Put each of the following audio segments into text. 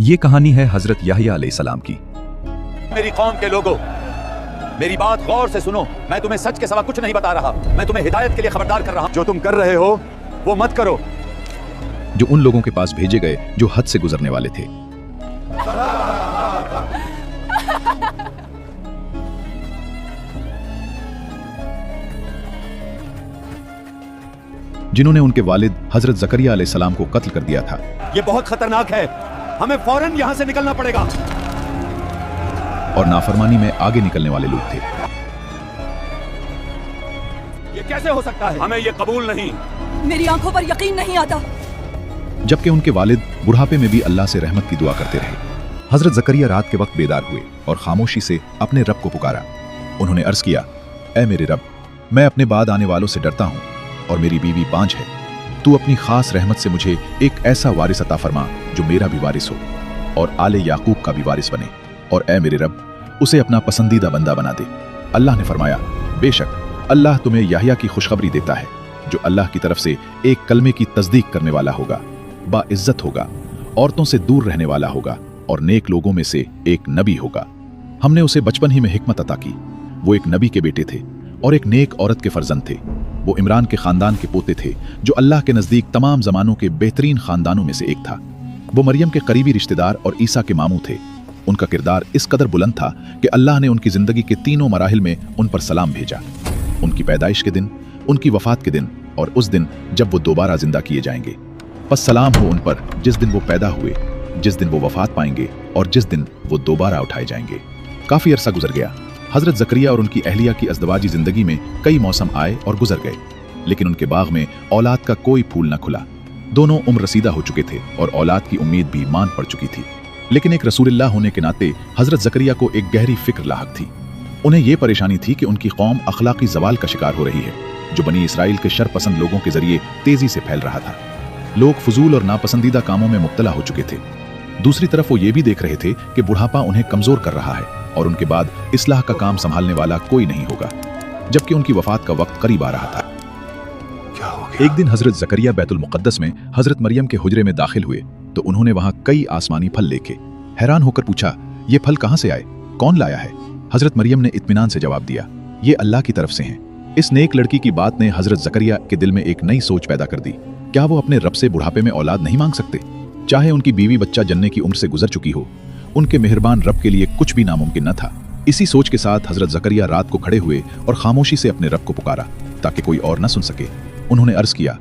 ये कहानी है हजरत याह्या अलैहिस्सलाम की। मेरी कौम के लोगों, मेरी बात गौर से सुनो। मैं तुम्हें सच के सिवा कुछ नहीं बता रहा। मैं तुम्हें हिदायत के लिए खबरदार कर रहा हूं। जो तुम कर रहे हो वो मत करो। जो उन लोगों के पास भेजे गए जो हद से गुजरने वाले थे। जिन्होंने उनके वालिद हजरत ज़करिया अलैहिस्सलाम को कत्ल कर दिया था। ये बहुत खतरनाक है, हमें फौरन यहां से निकलना पड़ेगा। और नाफरमानी में आगे निकलने वाले लोग थे। ये कैसे हो सकता है? हमें ये कबूल नहीं। मेरी आंखों पर यकीन नहीं आता। जबकि उनके वालिद बुढ़ापे में भी अल्लाह से रहमत की दुआ करते रहे। हजरत ज़करिया रात के वक्त बेदार हुए और खामोशी से अपने रब को पुकारा। उन्होंने अर्ज किया, ऐ मेरे रब, मैं अपने बाद आने वालों से डरता हूँ और मेरी बीवी बांझ है। तू अपनी खास रहमत से मुझे एक ऐसा वारिस अता फरमा जो मेरा भी वारिस हो और आले याकूब का भी वारिस बने। और ऐ मेरे रब, उसे अपना पसंदीदा बंदा बना दे। अल्लाह ने फरमाया, बेशक अल्लाह तुम्हें याह्या की खुशखबरी देता है, जो अल्लाह की तरफ से एक कलमे की तस्दीक करने वाला होगा, बाइज्जत होगा, औरतों से दूर रहने वाला होगा और नेक लोगों में से एक नबी होगा। हमने उसे बचपन ही में हिकमत अता की। वो एक नबी के बेटे थे और एक नेक औरत के फर्जंद थे। वो इमरान के खानदान के पोते थे, जो अल्लाह के नज़दीक तमाम ज़मानों के बेहतरीन खानदानों में से एक था। वो मरियम के करीबी रिश्तेदार और ईसा के मामू थे। उनका किरदार इस कदर बुलंद था कि अल्लाह ने उनकी ज़िंदगी के तीनों मराहिल में उन पर सलाम भेजा। उनकी पैदाइश के दिन, उनकी वफ़ात के दिन और उस दिन जब वो दोबारा जिंदा किए जाएंगे। बस सलाम हो उन पर जिस दिन वो पैदा हुए, जिस दिन वो वफ़ात पाएंगे और जिस दिन वो दोबारा उठाए जाएंगे। काफ़ी अरसा गुजर गया। हजरत ज़करिया और उनकी अहलिया की अज़दवाजी ज़िंदगी में कई मौसम आए और गुजर गए, लेकिन उनके बाग में औलाद का कोई फूल न खुला। दोनों उम्र रसीदा हो चुके थे और औलाद की उम्मीद भी मान पड़ चुकी थी। लेकिन एक रसूलुल्लाह होने के नाते हजरत ज़करिया को एक गहरी फिक्र लाहक थी। उन्हें यह परेशानी थी कि उनकी कौम अखलाकी जवाल का शिकार हो रही है, जो बनी इसराइल के शरपसंद लोगों के जरिए तेजी से फैल रहा था। लोग फजूल और नापसंदीदा कामों में मुब्तला हो चुके थे। दूसरी तरफ वो ये भी देख रहे थे कि बुढ़ापा उन्हें कमजोर कर रहा है और उनके बाद इस्लाह का काम संभालने वाला कोई नहीं होगा, जबकि उनकी वफात का वक्त करीब आ रहा था। क्या हो गया? एक दिन हजरत ज़करिया बैतुल मुक़द्दस में हजरत मरियम के हुजरे में दाखिल हुए तो उन्होंने वहां कई आसमानी फल देखे। हैरान होकर पूछा, ये फल कहां से आए, कौन लाया है? हजरत मरियम ने इत्मीनान से जवाब दिया, ये अल्लाह की तरफ से हैं। इस नेक लड़की की बात ने हजरत ज़करिया के दिल में एक नई सोच पैदा कर दी। क्या वो अपने रब से बुढ़ापे में औलाद नहीं मांग सकते? चाहे उनकी बीवी बच्चा जन्ने की उम्र से गुजर चुकी हो, उनके मेहरबान रब के लिए कुछ भी नामुमकिन न था। इसी सोच के साथ हजरत ज़करिया रात को खड़े हुए और खामोशी से अपने रब को पुकारा ताकि कोई और न सुन सके। उन्होंने अर्ज किया,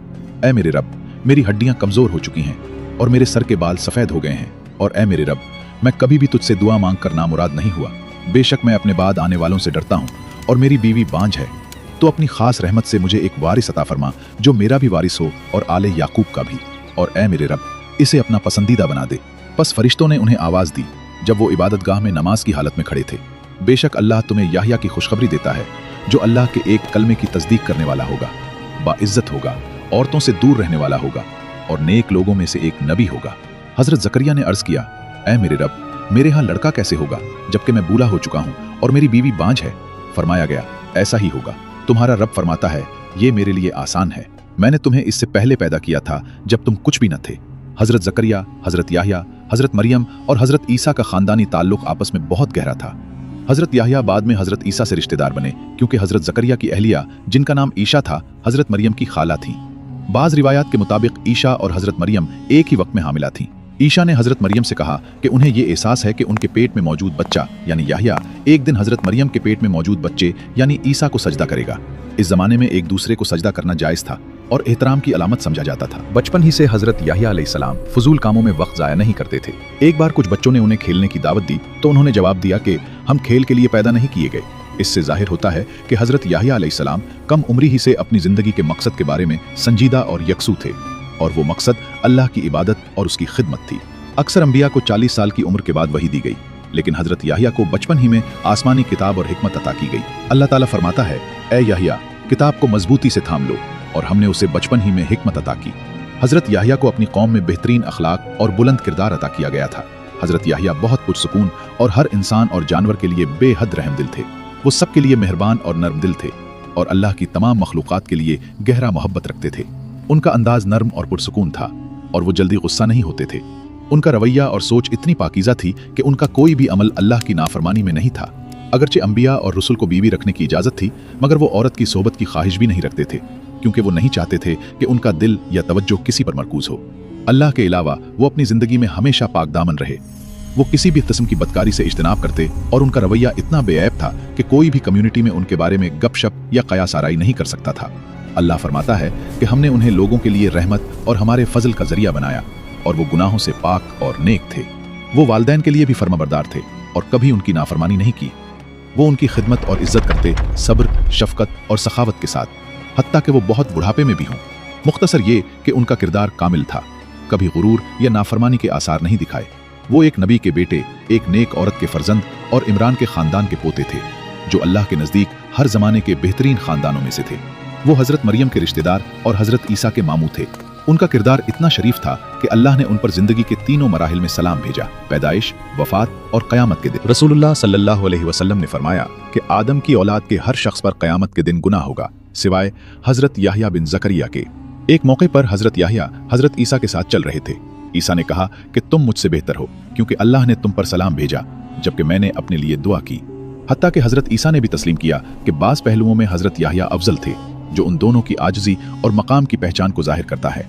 ऐ मेरे रब, मेरी हड्डियां कमजोर हो चुकी हैं और मेरे सर के बाल सफेद हो गए हैं। और ऐ मेरे रब, मैं कभी भी तुझसे दुआ मांग कर नामुराद नहीं हुआ। बेशक मैं अपने बाद आने वालों से डरता हूँ और मेरी बीवी बांझ है। तो अपनी खास रहमत से मुझे एक वारिस अता फरमा जो मेरा भी वारिस हो और आले याकूब का भी। और ऐ मेरे रब, इसे अपना पसंदीदा बना दे। बस फरिश्तों ने उन्हें आवाज दी जब वो इबादतगाह में नमाज की हालत में खड़े थे, बेशक अल्लाह तुम्हें याह्या की खुशखबरी देता है, जो अल्लाह के एक कलमे की तस्दीक करने वाला होगा, बाइज्जत होगा, औरतों से दूर रहने वाला होगा और नेक लोगों में से एक नबी होगा। हजरत ज़करिया ने अर्ज किया, ऐ मेरे रब, मेरे यहाँ लड़का कैसे होगा जबकि मैं बूढ़ा हो चुका हूँ और मेरी बीवी बांझ है? फरमाया गया, ऐसा ही होगा। तुम्हारा रब फरमाता है, ये मेरे लिए आसान है। मैंने तुम्हें इससे पहले पैदा किया था जब तुम कुछ भी न थे। हजरत ज़करिया, हजरत याह्या, हजरत मरियम और हजरत ईसा का खानदानी ताल्लुक आपस में बहुत गहरा था। हजरत याह्या बाद में हजरत ईसा से रिश्तेदार बने, क्योंकि हजरत ज़करिया की अहलिया, जिनका नाम ईशा था, हजरत मरियम की खाला थी। बाज़ रिवायात के मुताबिक ईशा और हजरत मरियम एक ही वक्त में हामिला थीं। ईशा ने हजरत मरियम से कहा कि उन्हें ये एहसास है कि उनके पेट में मौजूद बच्चा यानी याह्या एक दिन हजरत मरियम के पेट में मौजूद बच्चे यानी ईसा को सजदा करेगा। इस जमाने में एक दूसरे को सजदा करना जायज़ था और एहतराम की अलामत समझा जाता था। बचपन ही से हजरत याह्या अलैहिस्सलाम फजूल कामों में वक्त ज़ाया नहीं करते थे। एक बार कुछ बच्चों ने उन्हें खेलने की दावत दी तो उन्होंने जवाब दिया कि हम खेल के लिए पैदा नहीं किए गए। इससे जाहिर होता है कि हजरत याह्या अलैहिस्सलाम कम उम्री ही से अपनी जिंदगी के मकसद के बारे में संजीदा और यकसू थे, और वो मकसद अल्लाह की इबादत और उसकी खिदमत थी। अक्सर अंबिया को 40 साल की उम्र के बाद वही दी गई, लेकिन हजरत याह्या को बचपन ही में आसमानी किताब और हिकमत अता की गई। अल्लाह ताला फरमाता है, ऐ याह्या, किताब को मजबूती से थाम लो, और हमने उसे बचपन ही में हिकमत अता की। हजरत याह्या को अपनी कौम में बेहतरीन अखलाक और बुलंद किरदार अता किया गया था। हजरत याह्या बहुत पुरसुकून और हर इंसान और जानवर के लिए बेहद रहम दिल थे। वो सबके लिए मेहरबान और नर्म दिल थे और अल्लाह की तमाम मखलूक़ात के लिए गहरा मोहब्बत रखते थे। उनका अंदाज नर्म और पुरसुकून था और वो जल्दी गुस्सा नहीं होते थे। उनका रवैया और सोच इतनी पाकीज़ा थी कि उनका कोई भी अमल अल्लाह की नाफरमानी में नहीं था। अगरचे अंबिया और रसूल को बीवी रखने की इजाज़त थी, मगर वो औरत की सोबत की ख्वाहिश भी नहीं रखते थे, क्योंकि वो नहीं चाहते थे कि उनका दिल या तवज्जो किसी पर मरकूज हो। अल्लाह के अलावा वो अपनी ज़िंदगी में हमेशा पाकदामन रहे। वो किसी भी किस्म की बदकारी से इज्तनाब करते और उनका रवैया इतना बेऐब था कि कोई भी कम्युनिटी में उनके बारे में गपशप या कयास आराई नहीं कर सकता था। अल्लाह फरमाता है कि हमने उन्हें लोगों के लिए रहमत और हमारे फजल का जरिया बनाया, और वो गुनाहों से पाक और नेक थे। वो वालिदैन के लिए भी फर्माबरदार थे और कभी उनकी नाफरमानी नहीं की। वो उनकी खिदमत और इज्जत करते सब्र, शफकत और सखावत के साथ, हत्ता कि वो बहुत बुढ़ापे में भी हों। मुख्तसर ये कि उनका किरदार कामिल था, कभी गुरूर या नाफरमानी के आसार नहीं दिखाए। वो एक नबी के बेटे, एक नेक औरत के फर्जंद और इमरान के खानदान के पोते थे, जो अल्लाह के नज़दीक हर जमाने के बेहतरीन खानदानों में से थे। वो हज़रत मरियम के रिश्तेदार और हज़रत ईसा के मामू थे। उनका किरदार इतना शरीफ था कि अल्लाह ने उन पर जिंदगी के तीनों मराहिल में सलाम भेजा, पैदाइश, वफात और क़यामत के दिन। रसूलुल्लाह सल्लल्लाहु अलैहि वसल्लम ने फरमाया कि आदम की औलाद के हर शख्स पर क़यामत के दिन गुनाह होगा, सिवाय हज़रत याह्या बिन ज़करिया के। एक मौके पर हज़रत याह्या हज़रत ईसा के साथ चल रहे थे। ईसा ने कहा कि तुम मुझसे बेहतर हो, क्योंकि अल्लाह ने तुम पर सलाम भेजा, जबकि मैंने अपने लिए दुआ की। हत्ता कि हज़रत ईसा ने भी तस्लीम किया कि बाज़ पहलुओं में हज़रत याह्या अफजल थे, जो उन दोनों की आजिज़ी और मकाम की पहचान को जाहिर करता है।